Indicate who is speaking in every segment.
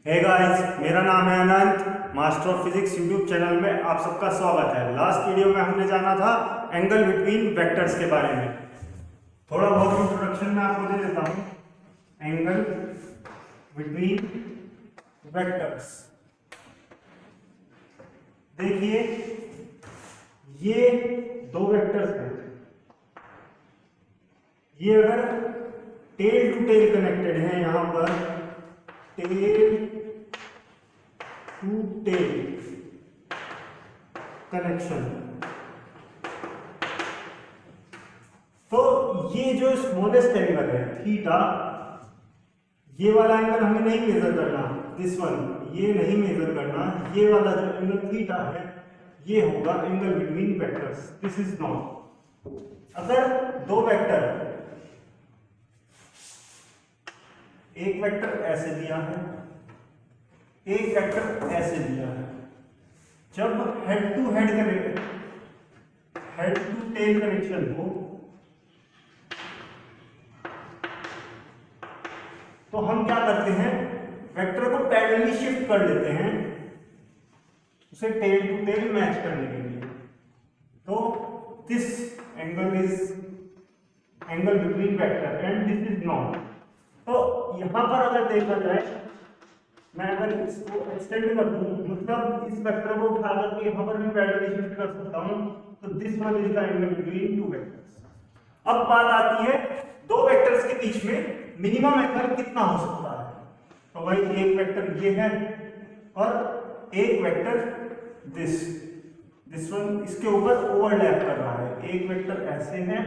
Speaker 1: Hey guys, मेरा नाम है Anant. Master of physics YouTube channel में आप सबका स्वागत है। लास्ट वीडियो में हमने जाना था एंगल बिटवीन वेक्टर्स के बारे में। थोड़ा बहुत इंट्रोडक्शन में आपको दे देता हूँ। एंगल बिटवीन वेक्टर्स, देखिए ये दो वेक्टर्स हैं। ये अगर टेल टू टेल कनेक्टेड है, यहां पर टेल टू टेल कनेक्शन, तो ये जो स्मॉलेस्ट एंगल है थीटा, ये वाला एंगल हमें नहीं मेजर करना, दिस वन ये नहीं मेजर करना। ये वाला जो एंगल थीटा है ये होगा angle between vectors, this is not. अगर दो वेक्टर, एक वेक्टर ऐसे दिया है, एक वेक्टर ऐसे दिया है, जब head to head connect, head to tail connection हो तो हम क्या करते हैं, वेक्टर को पैरेलली शिफ्ट कर लेते हैं उसे टेल टू टेल मैच करने के लिए। तो this angle is angle between vector and this is not. तो यहां पर अगर देखा जाए, मैं अगर इसको एक्सटेंड कर दूं, मतलब इस वेक्टर को उठा करके यहां पर भी पैरेलली शिफ्ट कर सकता हूं, तो this one is the angle between two vectors. अब बात आती है दो वेक्टर्स के बीच में मिनिमम एंगल कितना हो सकता है। तो भाई एक वेक्टर ये है और एक वेक्टर दिस वन इसके ऊपर ओवरलैप कर रहा है। एक वेक्टर ऐसे है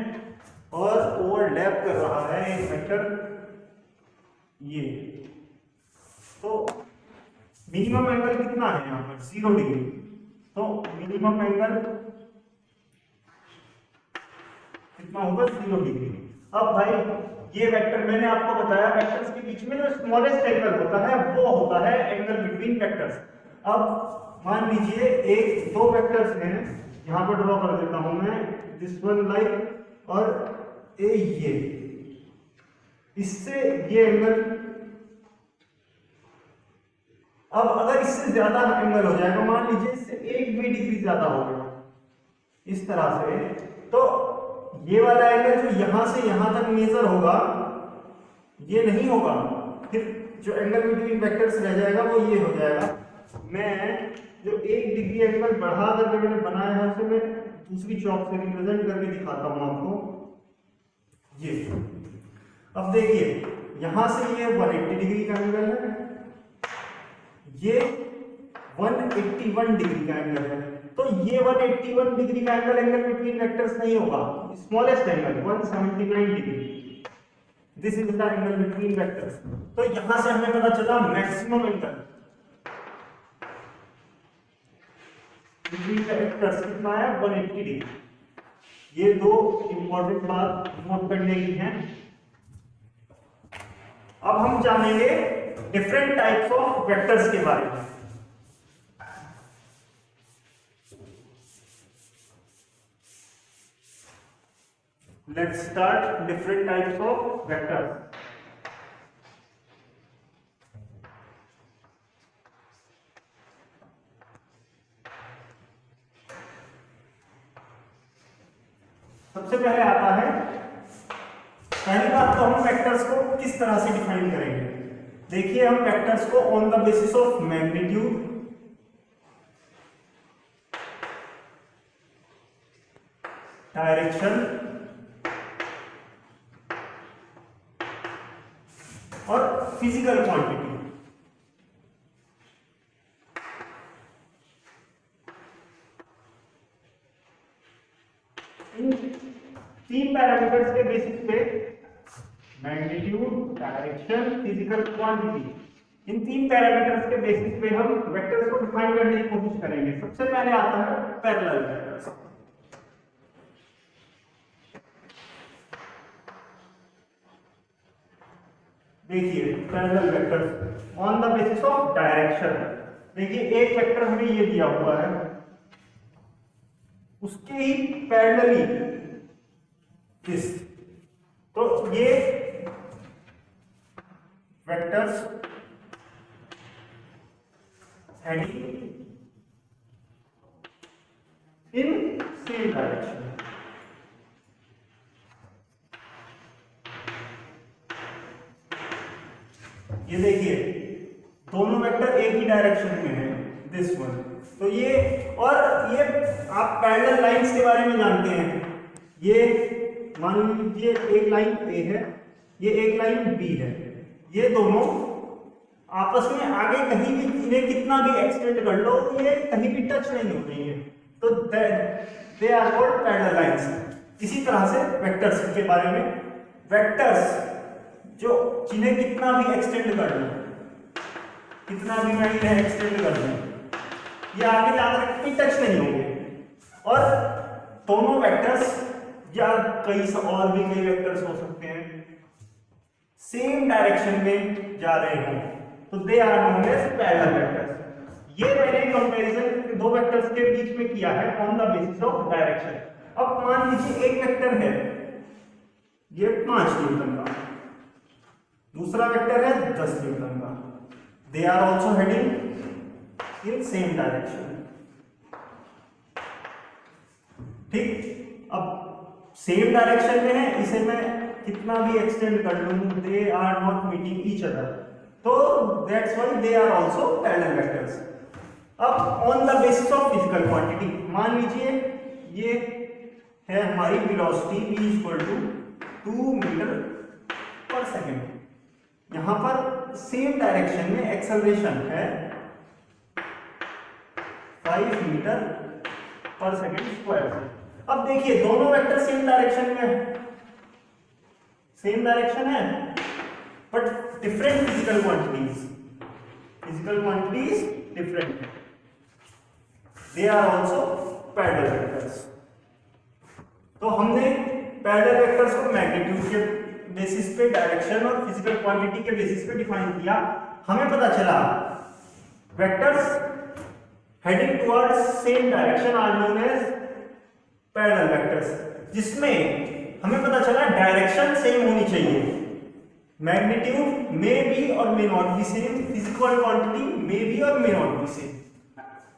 Speaker 1: और ओवरलैप कर रहा है एक वेक्टर ये। तो मिनिमम एंगल कितना है यहां पर, 0 डिग्री। तो मिनिमम एंगल कितना होगा, 0 डिग्री। अब भाई ये वेक्टर, मैंने आपको बताया वेक्टर्स के बीच में जो स्मॉलेस्ट एंगल होता है वो होता है एंगल बिटवीन वेक्टर्स। अब मान लीजिए एक दो वेक्टर्स हैं, यहां पर ड्रॉ कर देता हूं मैं, दिस वन लाइक और ये, इससे ये एंगल, अब अगर इससे ज्यादा एंगल हो जाएगा, मान लीजिए इससे 1 भी डिग्री ज्यादा हो गया इस तरह से, तो ये वाला एंगल जो यहां से यहां तक मेजर होगा ये नहीं होगा, फिर जो एंगल बिटवीन वेक्टर्स रह जाएगा वो ये हो जाएगा। मैं जो 1 डिग्री एंगल बढ़ा करके मैंने बनाया है उसे मैं दूसरी चौक से रिप्रेजेंट करके दिखाता हूं आपको। ये अब देखिए यहां से ये 180 डिग्री का एंगल है, ये 181 डिग्री का एंगल है। तो ये 181 डिग्री का एंगल एंगल बिटवीन वेक्टर्स नहीं होगा, smallest angle 179 degree, this is the angle between vectors. तो यहां से हमें पता चला मैक्सिमम एंगल बिटवीन वेक्टर्स कितना है, 180 डिग्री। ये दो इंपॉर्टेंट बात नोट करने की है। अब हम जानेंगे डिफरेंट टाइप्स ऑफ वेक्टर्स के बारे में। Let's start different types of vectors. सबसे पहले आता है, पहली बात तो हम वेक्टर्स को किस तरह से डिफाइन करेंगे। देखिए हम वेक्टर्स को on the basis of magnitude, direction और फिजिकल क्वांटिटी, इन 3 पैरामीटर्स के बेसिस पे, मैग्नीट्यूड, डायरेक्शन, फिजिकल क्वांटिटी, इन 3 पैरामीटर्स के बेसिस पे हम वेक्टर्स को डिफाइन करने की कोशिश करेंगे। सबसे पहले आता है पैरेलल वेक्टर्स। देखिए parallel vectors on the basis of direction. देखिए एक वेक्टर हमें ये दिया हुआ है, उसके ही पैरेलली दिस, तो ये vectors heading in same direction। ये देखिए दोनों वेक्टर एक ही डायरेक्शन में है, दिस वन। तो ये और ये आप पैरेलल लाइंस के बारे में जानते हैं। ये मान लीजिए एक लाइन ए है, ये एक लाइन बी है, ये दोनों आपस में आगे कहीं भी इन्हें कितना भी एक्सटेंड कर लो ये कहीं भी टच नहीं हो रही है, तो they are called parallel lines. इसी तरह से वेक्टर्स के बारे में, वेक्टर्स जो जिन्हें कितना भी एक्सटेंड कर लो, कितना भी मैं इन्हें एक्सटेंड कर दूं, ये आगे जाकर कहीं टच नहीं होंगे। और दोनों वेक्टर्स या और भी कई वेक्टर्स हो सकते हैं सेम डायरेक्शन में जा रहे हों, तो they are known as parallel vectors. ये मैंने कंपैरिजन दो वेक्टर्स के बीच में किया है on the basis of direction. अब मान लीजिए एक वेक्टर है ये 5 न्यूटन का, दूसरा वेक्टर है 10 न्यूटन का, they are also heading in same direction. ठीक, अब सेम डायरेक्शन में है, इसे मैं कितना भी एक्सटेंड कर लूं, they are not meeting each other, तो that's why they are also parallel vectors. अब on the basis of physical quantity, मान लीजिए ये है हमारी velocity v equal to 2 metre per second. यहां पर सेम डायरेक्शन में एक्सेलरेशन है 5 मीटर पर सेकेंड स्क्वायर। अब देखिए दोनों वेक्टर सेम डायरेक्शन में है, सेम डायरेक्शन है but different physical quantities, physical quantities different, they are also parallel vectors. तो हमने पैरेलल वेक्टर्स को मैग्नीट्यूड के बेसिस पे, डायरेक्शन और फिजिकल क्वांटिटी के बेसिस पे डिफाइन किया। हमें पता चला vectors heading towards same direction are known as parallel vectors, जिसमें हमें पता चला डायरेक्शन सेम होनी चाहिए, मैग्नीट्यूड में बी और may not be same, physical quantity में बी और मे नॉट बी सेम।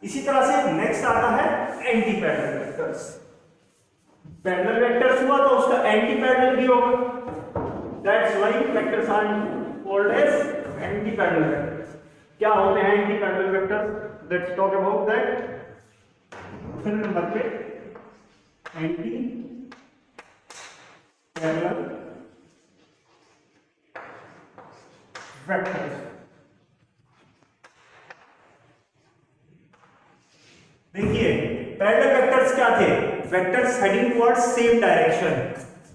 Speaker 1: इसी तरह से नेक्स्ट आता है anti parallel vectors. Parallel vectors हुआ तो उसका एंटी पैरेलल भी होगा, that's why vectors are called as anti parallel vectors. क्या होते हैं anti parallel vectors? Let's talk about that. फिर नंबर पे एंटी पैरेलल वेक्टर्स। देखिए पैरेलल वेक्टर्स क्या थे? Vectors heading towards same direction,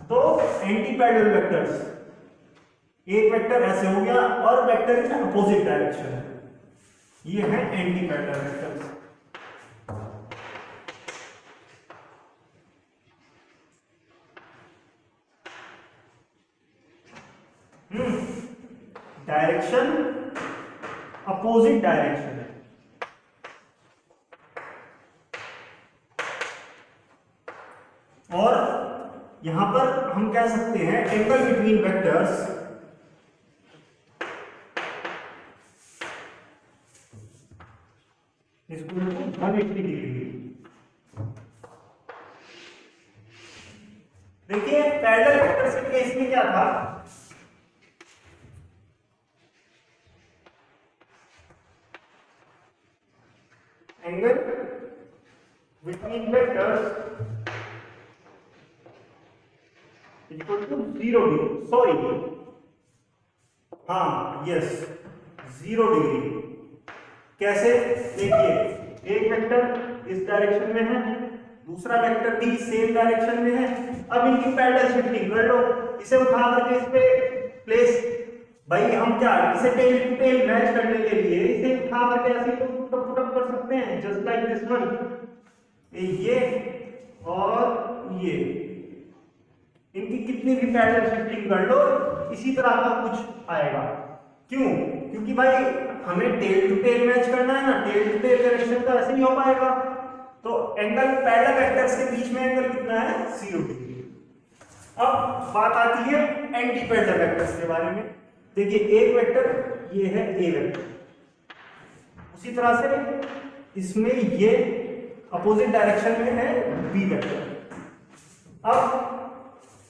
Speaker 1: तो एंटी पैरेलल वेक्टर्स, एक वेक्टर ऐसे हो गया और वेक्टर इन अपोजिट डायरेक्शन, ये है anti parallel vectors. Direction opposite direction है, और यहां पर हम कह सकते हैं एंगल बिटवीन वेक्टर्स इसको 180 डिग्री। देखिए पैरेलल वेक्टर्स के केस में क्या था, angle between vectors equal to 0 degree, sorry हाँ यस 0 डिग्री। कैसे? देखिए एक वेक्टर इस डायरेक्शन में है, दूसरा वेक्टर भी सेम डायरेक्शन में है। अब इनकी पैरेलल शिफ्टिंग कर लो, इसे उठा करके इस पे प्लेस, भाई हम क्या इसे टेल टू टेल मैच करने के लिए इसे उठा करके ऐसे पुट अप कर सकते हैं, जस्ट लाइक दिस वन। ये और ये इनकी कितनी भी पैरेलल शिफ्टिंग कर लो इसी तरह का कुछ आएगा। क्यों? क्योंकि भाई हमें टेल टू टेल मैच करना है ना, टेल टू टेल डायरेक्शन तो ऐसे नहीं हो पाएगा। तो एंगल पैरेलल वेक्टर्स के बीच में एंगल कितना है? 0 डिग्री। अब बात आती है एंटी पैरेलल वेक्टर्स के बारे में। देखिए एक वेक्टर ये है ए वेक्टर, उसी तरह से इसमें ये अपोजिट डायरेक्शन में है बी वेक्टर। अब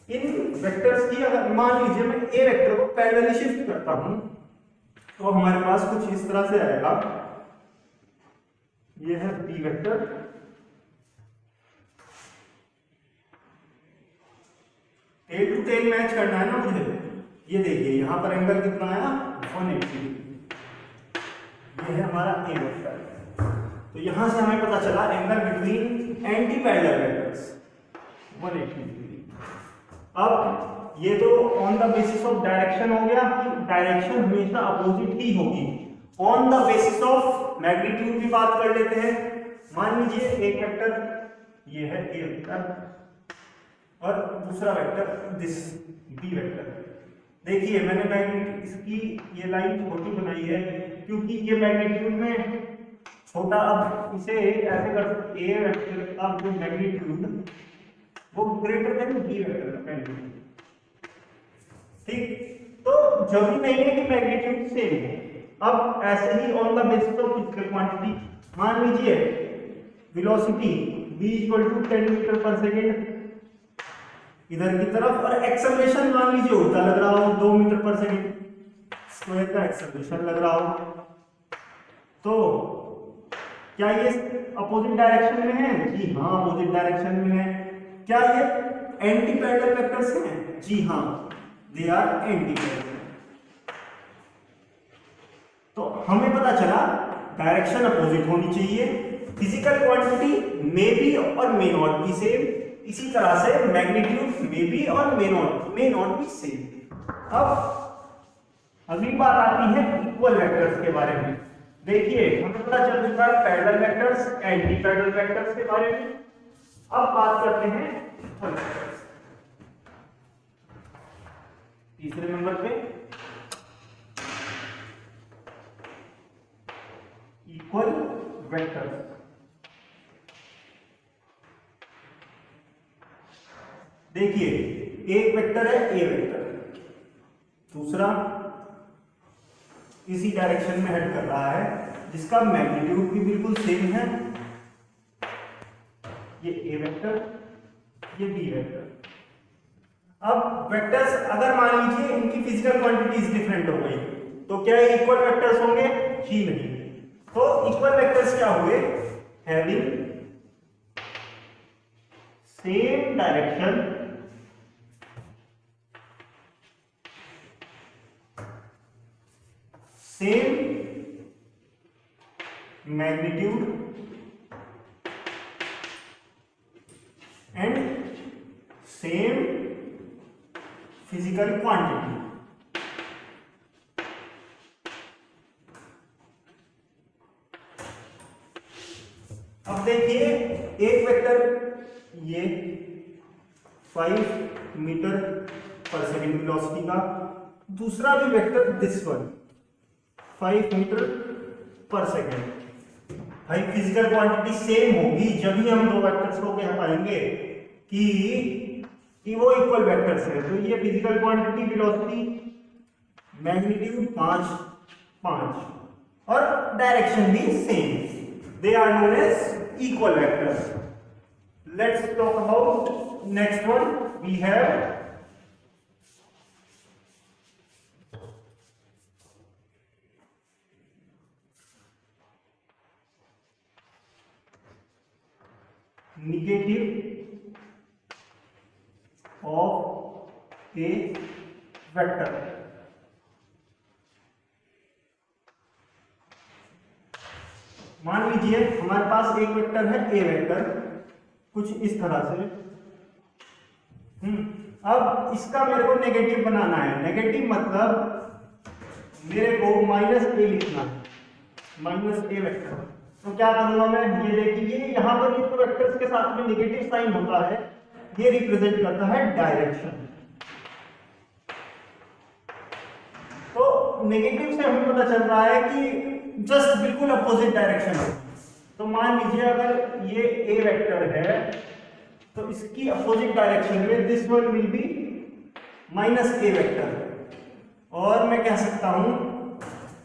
Speaker 1: इन वेक्टर्स की अगर मान लीजिए मैं ए वेक्टर को पैरेलली शिफ्ट करता हूं तो हमारे पास कुछ इस तरह से आएगा। ये है B vector, tail to tail match करना है ना मुझे। ये देखिए यहां पर एंगल कितना आया 180 डिग्री। ये है हमारा ए वेक्टर। तो यहां से हमें पता चला angle between anti parallel vectors 180 degree. अब ये तो on the basis of direction हो गया कि डायरेक्शन हमेशा अपोजिट ही होगी। On the basis of magnitude भी बात कर लेते हैं। मान लीजिए एक वेक्टर ये है ए वेक्टर और दूसरा वेक्टर दिस बी वेक्टर। देखिए मैंने मैग्नीट्यूड इसकी ये लाइन छोटी बनाई है क्योंकि ये मैग्नीट्यूड में छोटा। अब इसे ऐसे कर सकते ए वेक्टर का जो मैग्नीट्यूड वो ग्रेटर देन बी वेक्टर का मैग्नीट्यूड। ठीक, तो जरूरी नहीं है कि मैग्नीट्यूड सेम हो। अब ऐसे ही on the basis of physical quantity मान लीजिए velocity v = 10 metre per second इधर की तरफ और एक्सेलरेशन मान लीजिए उल्टा लग रहा हो 2 मीटर पर सेकेंड स्क्वायर का एक्सेलरेशन लग रहा हो। तो क्या ये अपोजिट डायरेक्शन में है? जी हाँ, अपोजिट डायरेक्शन में है। क्या ये एंटी पैरेलल वेक्टर्स हैं? जी हाँ, दे आर एंटी पैरेलल। तो हमें पता चला डायरेक्शन अपोजिट होनी चाहिए। फिजिकल क्वांटिटी मे बी और मे नॉट बी सेम। इसी तरह से मैग्नीट्यूड मे बी और मे नॉट बी सेम। अब अगली बात आती है इक्वल वेक्टर्स के बारे में। देखिए हमें पता चल चुका है parallel vectors, anti parallel vectors के बारे में। अब बात करते हैं इक्वल वेक्टर्स। तीसरे नंबर पे इक्वल वेक्टर्स। देखिए एक वेक्टर है ए वेक्टर, दूसरा इसी डायरेक्शन में हेड कर रहा है जिसका मैग्नीट्यूड भी बिल्कुल सेम है। ये ए वेक्टर, ये बी वेक्टर। अब वेक्टर्स अगर मान लीजिए इनकी फिजिकल क्वांटिटीज डिफरेंट हो गई तो क्या ये इक्वल वेक्टर्स होंगे? जी नहीं। तो इक्वल वेक्टर्स क्या हुए? Having same direction same magnitude and same physical quantity. अब देखिए एक वेक्टर ये 5 मीटर पर सेकेंड वेलोसिटी का, दूसरा भी vector this one 5 metre per second. भाई फिजिकल क्वांटिटी सेम होगी जब ही हम दो वेक्टर्स को कह पाएंगे कि वो इक्वल वेक्टर्स है। तो ये फिजिकल क्वांटिटी वेलोसिटी मैग्नीट्यूड 5 और डायरेक्शन भी same, they are known as equal vectors. Let's talk about next one. We have negative of a vector. मान लीजिए हमारे पास एक वेक्टर है ए वेक्टर कुछ इस तरह से। अब इसका मेरे को नेगेटिव बनाना है। नेगेटिव मतलब मेरे को -a लिखना है, -a वेक्टर। तो क्या करूंगा मैं? ये देखिए यहां पर ये तो वेक्टर्स के साथ में नेगेटिव साइन होता है, ये रिप्रेजेंट करता है डायरेक्शन। तो नेगेटिव से हमें पता चल रहा है कि जस्ट बिल्कुल अपोजिट डायरेक्शन है। तो मान लीजिए अगर ये ए वेक्टर है तो इसकी अपोजिट डायरेक्शन में this one will be -a vector. और मैं कह सकता हूं,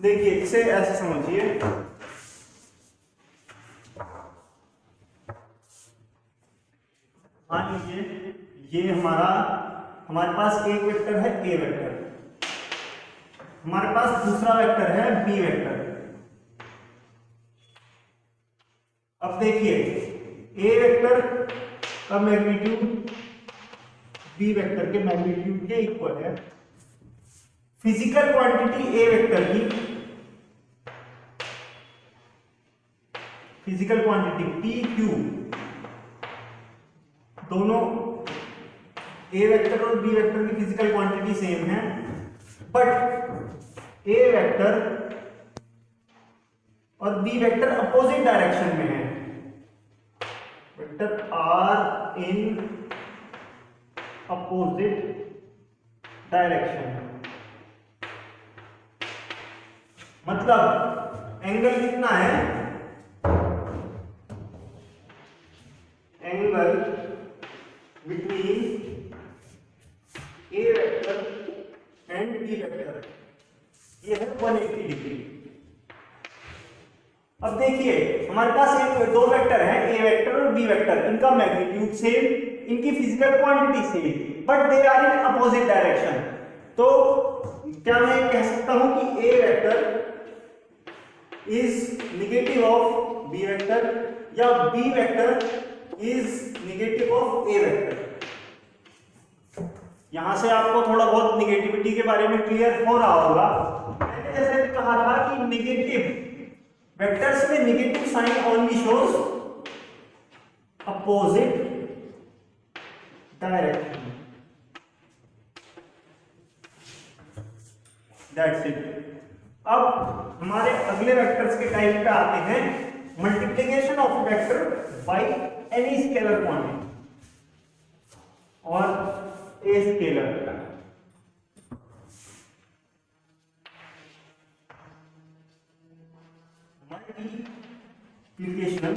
Speaker 1: देखिए इसे ऐसे समझिए मान लीजिए ये हमारे पास एक वेक्टर है ए वेक्टर, हमारे पास दूसरा वेक्टर है बी वेक्टर। अब देखिए ए वेक्टर का मैग्नीट्यूड बी वेक्टर के मैग्नीट्यूड के इक्वल है। फिजिकल क्वांटिटी ए वेक्टर की, फिजिकल क्वांटिटी पी क्यू, दोनों ए वेक्टर और बी वेक्टर की फिजिकल क्वांटिटी सेम है, बट ए वेक्टर और बी वेक्टर अपोजिट डायरेक्शन में है। Vector are in opposite direction, मतलब एंगल कितना है, angle between A vector and B vector ये है 180 डिग्री। अब देखिए हमारे पास दो वेक्टर हैं ए वेक्टर और बी वेक्टर, इनका मैग्नीट्यूड सेम, इनकी physical quantity same, but they are in opposite direction. तो क्या मैं कह सकता हूं कि A vector is negative of B vector या B vector is negative of A vector. यहां से आपको थोड़ा बहुत निगेटिविटी के बारे में क्लियर हो रहा होगा। मैंने जैसे कहा था कि निगेटिव वेक्टर्स में negative sign only shows opposite direction, that's it. अब हमारे अगले वेक्टर्स के टाइप पे आते हैं, multiplication of vector by any scalar quantity और a scalar. Multiplication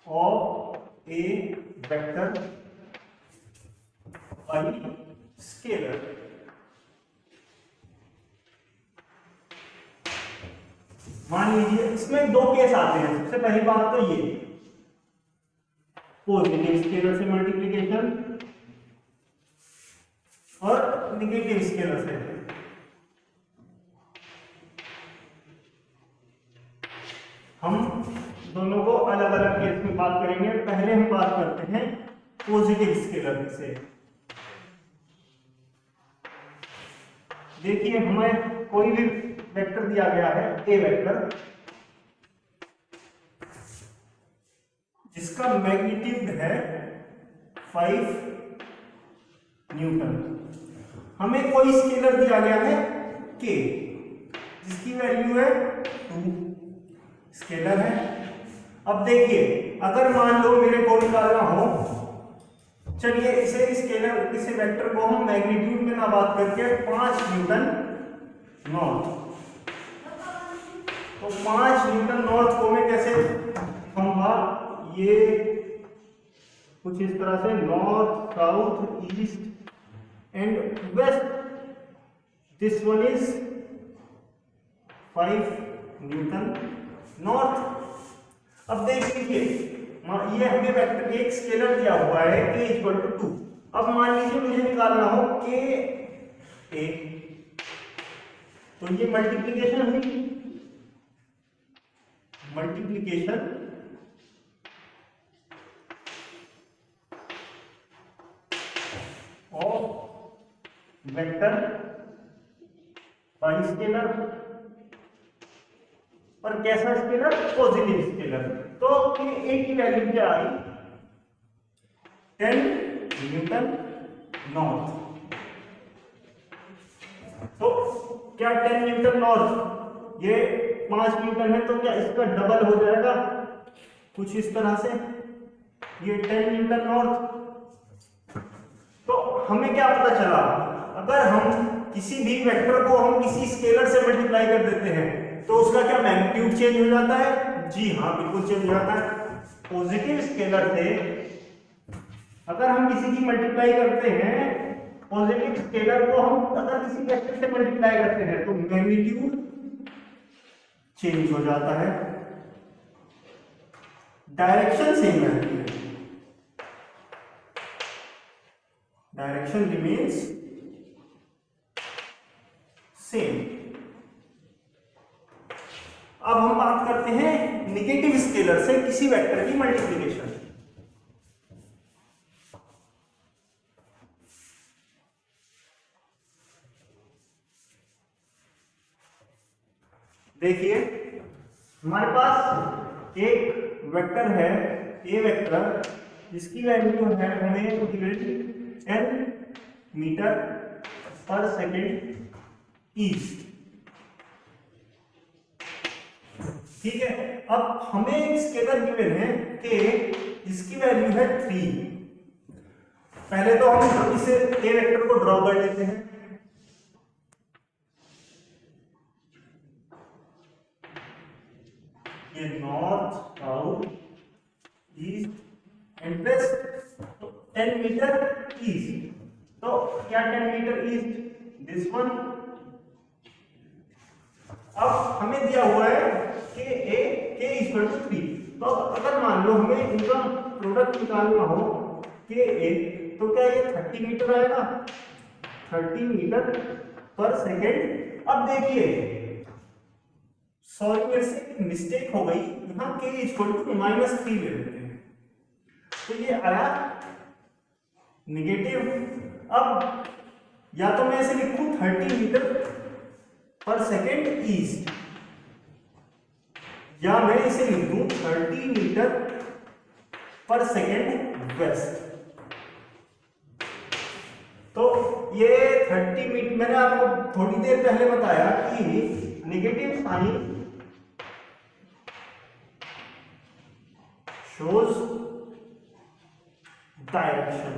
Speaker 1: of A vector by scalar. मान लीजिए इसमें दो केस आते हैं। सबसे पहली बात तो ये पॉजिटिव स्केलर से मल्टीप्लिकेशन और नेगेटिव स्केलर से। हम दोनों को अलग अलग केस में बात करेंगे। पहले हम बात करते हैं पॉजिटिव स्केलर से। देखिए हमें कोई भी वेक्टर दिया गया है ए वेक्टर, जिसका मैग्नीट्यूड है 5 न्यूटन। हमें कोई स्केलर दिया गया है के, जिसकी वैल्यू है 2, स्केलर है। अब देखिए अगर मान लो मेरे को निकालना हो, चलिए इसे स्केलर इसे वेक्टर को हम मैग्नीट्यूड में ना बात करके 5 न्यूटन नॉर्थ, तो 5 न्यूटन नॉर्थ को मैं कैसे कहूंगा, ये कुछ इस तरह से north south east and west, this one is 5 newton north. अब देख लीजिए ये हमें वेक्टर एक स्केलर दिया हुआ है k इक्वल टू 2। अब मान लीजिए मुझे निकालना हो k a, तो ये मल्टीप्लिकेशन हुई, multiplication of vector by scalar, और कैसा स्केलर, पॉजिटिव स्केलर। तो a की वैल्यू क्या आई, 10 न्यूटन नॉर्थ। तो क्या 10 न्यूटन नॉर्थ, ये 5 न्यूटन है, तो क्या इसका डबल हो जाएगा कुछ इस तरह से, ये 10 न्यूटन नॉर्थ। तो हमें क्या पता चला, अगर हम किसी भी वेक्टर को हम किसी स्केलर से मल्टीप्लाई कर देते हैं तो उसका क्या मैग्नीट्यूड चेंज हो जाता है? जी हाँ, बिल्कुल चेंज हो जाता है। पॉजिटिव स्केलर से अगर हम किसी की मल्टीप्लाई करते हैं, पॉजिटिव स्केलर को हम अगर किसी वेक्टर से मल्टीप्लाई करते हैं तो मैग्नीट्यूड चेंज हो जाता है। डायरेक्शन सेम रहती है, डायरेक्शन रिमेन्स सेम। अब हम बात करते हैं नेगेटिव स्केलर से किसी वेक्टर की मल्टीप्लिकेशन। देखिए हमारे पास एक वेक्टर है ए वेक्टर, जिसकी वैल्यू है हमें given n metre per second east. ठीक है, अब हमें एक स्केलर गिवन है k, जिसकी वैल्यू है 3। पहले तो हम इसे ए वेक्टर को ड्रॉ कर लेते हैं। ये north, south, east and west, तो 10 मीटर ईस्ट। तो क्या 10 मीटर ईस्ट दिस वन। अब हमें दिया हुआ है कि a k इक्वल टू 3। तो अगर मान लो हमें इनका प्रोडक्ट निकालना हो k a, तो क्या ये 30 मीटर आएगा, 30 मीटर पर सेकेंड। अब देखिए सॉरी मेरे से एक मिस्टेक हो गई, यहाँ k इक्वल टू -3 ले लेते हैं, तो ये आया निगेटिव। अब या तो मैं ऐसे लिखूं 30 मीटर पर सेकेंड ईस्ट, या मैं इसे लिख दूं 30 मीटर पर सेकेंड वेस्ट। तो ये 30 मीटर, मैंने आपको थोड़ी देर पहले बताया कि नेगेटिव साइन shows direction।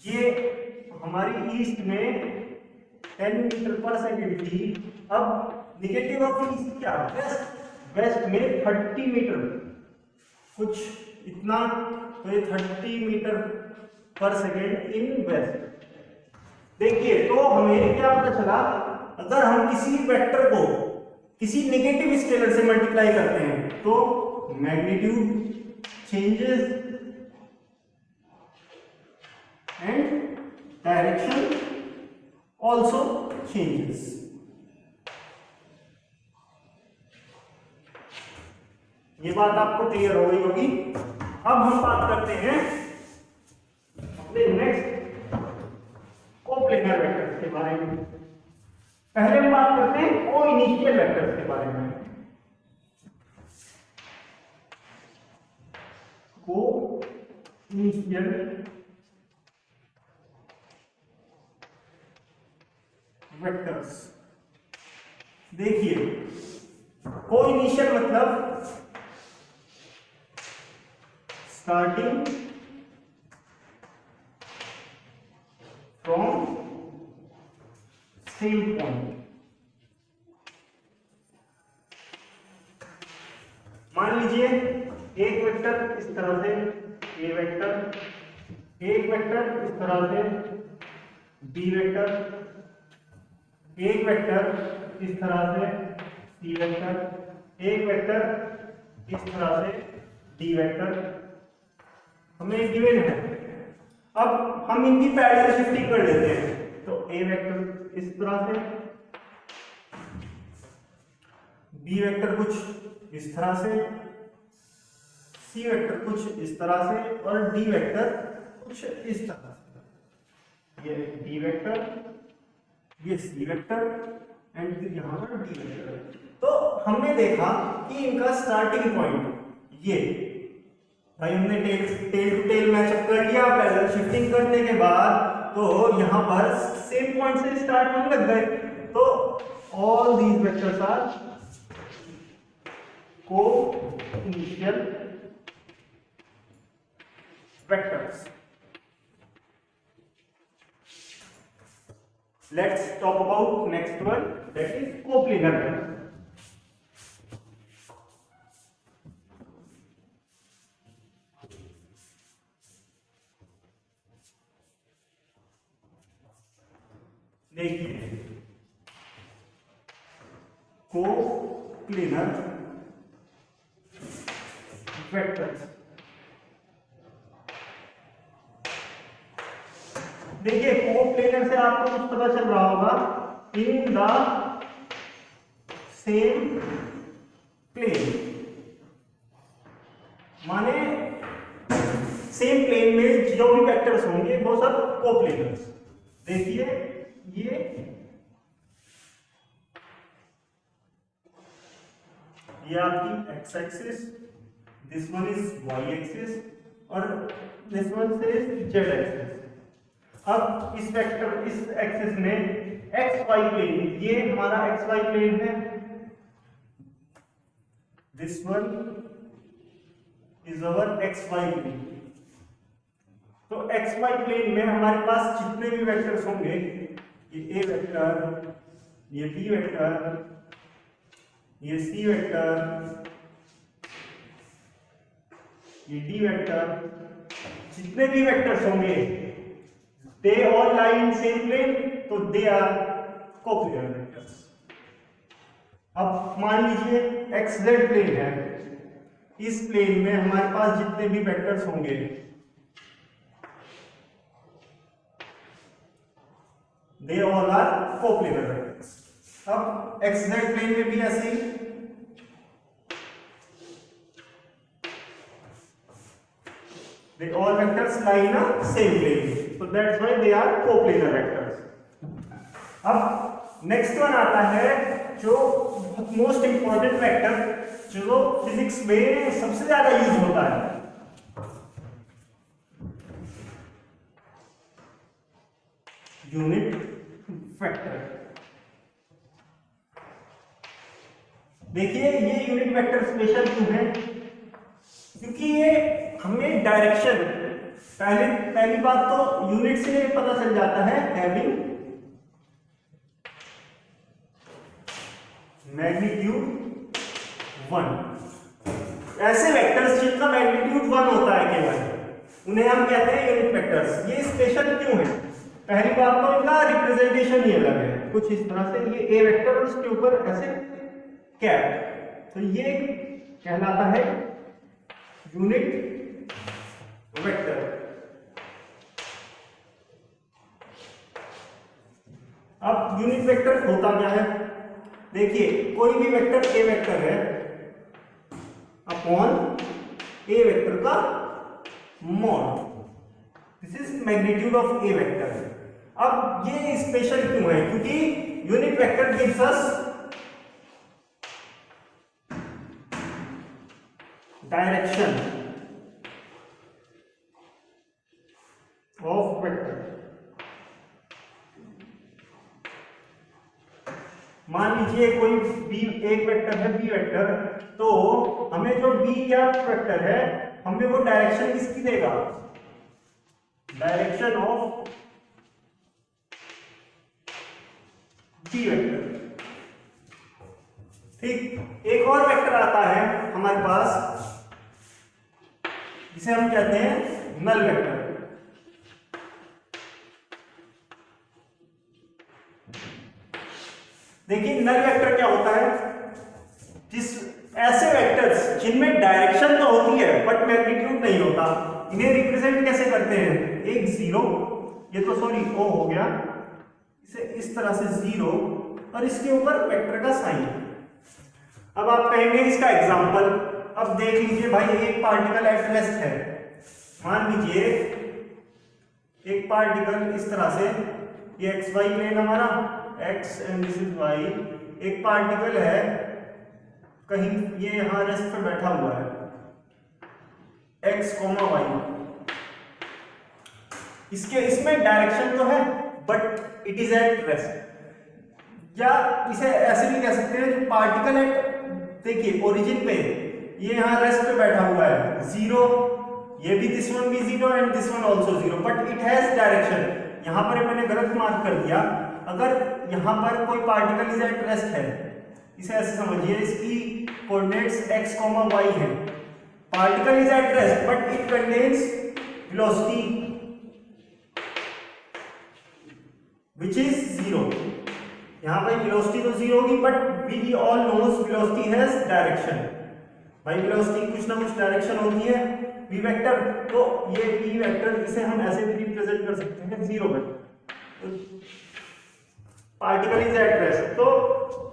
Speaker 1: ये हमारी ईस्ट में 10 मीटर पर सेकेंड थी। अब निगेटिव ऑफ ईस्ट क्या, वेस्ट, वेस्ट में 30 मीटर कुछ इतना, तो ये 30 metre per second in waste. देखिए तो हमें क्या पता चला, अगर हम किसी वेक्टर को किसी नेगेटिव स्केलर से मल्टीप्लाई करते हैं तो magnitude changes and direction also changes. ये बात आपको क्लियर हो गई होगी। अब हम बात करते हैं अपने नेक्स्ट कोप्लेनर वेक्टर्स के बारे में। पहले हम बात करते हैं को इनिशियल वेक्टर्स के बारे में। को इनिशियल वेक्टर्स, देखिए को इनिशियल मतलब स्टार्टिंग फ्रॉम सेम पॉइंट। मान लीजिए एक वेक्टर इस तरह से ए वेक्टर, एक वेक्टर इस तरह से बी वेक्टर, एक वेक्टर इस तरह से सी वेक्टर, एक वेक्टर इस तरह से डी वेक्टर हमें गिवन है। अब हम इनकी पैरेलल शिफ्टिंग कर लेते हैं। तो ए वेक्टर इस तरह से, बी वेक्टर कुछ इस तरह से, सी वेक्टर कुछ इस तरह से और डी वेक्टर कुछ इस तरह से। ये डी वेक्टर, ये सी वेक्टर एंड यहाँ पर डी वेक्टर। तो हमने देखा कि इनका स्टार्टिंग पॉइंट ये, भाई हमने टेल टू टेल मैचअप कर लिया पैरेलल शिफ्टिंग करने के बाद, तो यहाँ पर सेम पॉइंट से स्टार्ट होने लग गए। तो ऑल दीज वेक्टर्स आर को initial vectors. Let's talk about next one, that is coplanar vector. देखिए को प्लेनर वेक्टर्स। देखिए कोप्लेनर से आपको कुछ पता चल रहा होगा, इन द सेम प्लेन, माने सेम प्लेन में जो भी वेक्टर्स होंगे वो सब कोप्लेनर्स। देखिए ये आपकी X axis, this one is Y axis और this one is Z axis. अब इस वेक्टर इस एक्सिस में एक्स वाई प्लेन, ये हमारा एक्स वाई प्लेन है, this one is our X Y plane. तो एक्स वाई प्लेन में हमारे पास जितने भी वेक्टर्स होंगे, ये ए वेक्टर, ये बी वेक्टर, ये सी वेक्टर, ये डी वेक्टर, जितने भी वेक्टर्स होंगे they all lie in same plane, तो दे आर कोप्लेनर वेक्टर्स। अब मान लीजिए एक्स जेड प्लेन है, इस प्लेन में हमारे पास जितने भी वेक्टर्स होंगे they all are coplanar vectors. अब एक्स जेड प्लेन में भी ऐसे ही, they all vectors lie in a same plane, so that's why they are coplanar vectors। अब नेक्स्ट वन आता है जो मोस्ट इंपॉर्टेंट वेक्टर, जो फिजिक्स में सबसे ज्यादा यूज होता है, यूनिट वेक्टर। देखिए ये यूनिट वेक्टर स्पेशल क्यों है, क्योंकि ये हमें डायरेक्शन, पहली बात तो यूनिट से पता चल जाता है, हैविंग मैग्नीट्यूड 1। ऐसे वेक्टर्स जिनका मैग्नीट्यूड 1 होता है केवल, उन्हें हम कहते हैं यूनिट वेक्टर्स। ये स्पेशल क्यों है, पहली बात तो इनका रिप्रेजेंटेशन ही अलग है, कुछ इस तरह से, ये ए वेक्टर और उसके ऊपर ऐसे कैप, तो ये कहलाता है यूनिट वेक्टर। अब यूनिट वेक्टर होता क्या है, देखिए कोई भी वेक्टर ए वेक्टर है अपॉन ए वेक्टर का mod, this is magnitude of A vector. अब ये स्पेशल क्यों है, क्योंकि unit vector gives us direction of vector. मान लीजिए कोई बी, एक वेक्टर है बी वेक्टर, तो हमें जो बी क्या वेक्टर है, हमें वो डायरेक्शन किसकी देगा, डायरेक्शन ऑफ बी वेक्टर। ठीक, एक और वेक्टर आता है हमारे पास जिसे हम कहते हैं नल वेक्टर। देखिए नल वेक्टर क्या होता है, जिस ऐसे वेक्टर्स जिनमें डायरेक्शन तो होती है बट मैग्नीट्यूड नहीं होता, इन्हें रिप्रेजेंट कैसे करते हैं, एक जीरो, ये तो सॉरी ओ हो गया, इसे इस तरह से जीरो और इसके ऊपर वेक्टर का साइन। अब आप कहेंगे इसका एग्जांपल, अब देख लीजिए भाई एक पार्टिकल एट रेस्ट है, मान लीजिए एक पार्टिकल इस तरह से, ये एक्स वाई प्लेन हमारा X and this is Y, एक पार्टिकल है कहीं ये यहां रेस्ट पे बैठा हुआ है एक्स कोमा वाई, इसमें डायरेक्शन तो है but it is at rest, या इसे ऐसे भी कह सकते हैं जो पार्टिकल एट, देखिए ओरिजिन पे ये यहाँ रेस्ट पे बैठा हुआ है जीरो, ये भी दिस वन भी zero and this one also zero, but it has direction. यहाँ पर मैंने गलत मार्क कर दिया, अगर यहाँ पर कोई पार्टिकल इज एट रेस्ट है, इसे ऐसे समझिए, इसकी कोऑर्डिनेट्स x, y है, particle is at rest but it contains velocity which is zero. यहाँ पर वेलोसिटी तो जीरो होगी but we all knows velocity has direction. भाई वेलोसिटी कुछ ना कुछ डायरेक्शन होती है। वी वेक्टर, तो ये वी वेक्टर इसे हम ऐसे भी रिप्रेजेंट कर सकते हैं, zero vector, particle is at rest. तो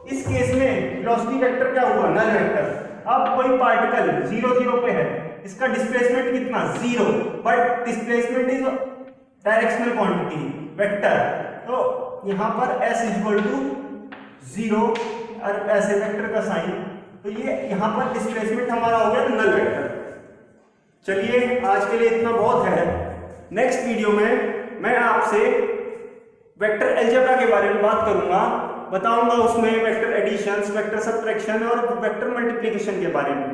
Speaker 1: इस केस में वेलोसिटी वेक्टर क्या हुआ, नल वेक्टर। अब कोई पार्टिकल 0 0 पे है, इसका डिस्प्लेसमेंट कितना, 0, but displacement is directional quantity vector. तो यहां पर s इक्वल टू 0 और ऐसे वेक्टर का साइन, तो ये यहां पर डिस्प्लेसमेंट हमारा हो गया नल वेक्टर। चलिए आज के लिए इतना बहुत है। नेक्स्ट वीडियो में मैं आपसे वेक्टर अलजेब्रा के बारे में बात करूंगा, बताऊंगा उसमें वेक्टर एडिशन, वेक्टर सब्ट्रैक्शन और वेक्टर मल्टीप्लिकेशन के बारे में।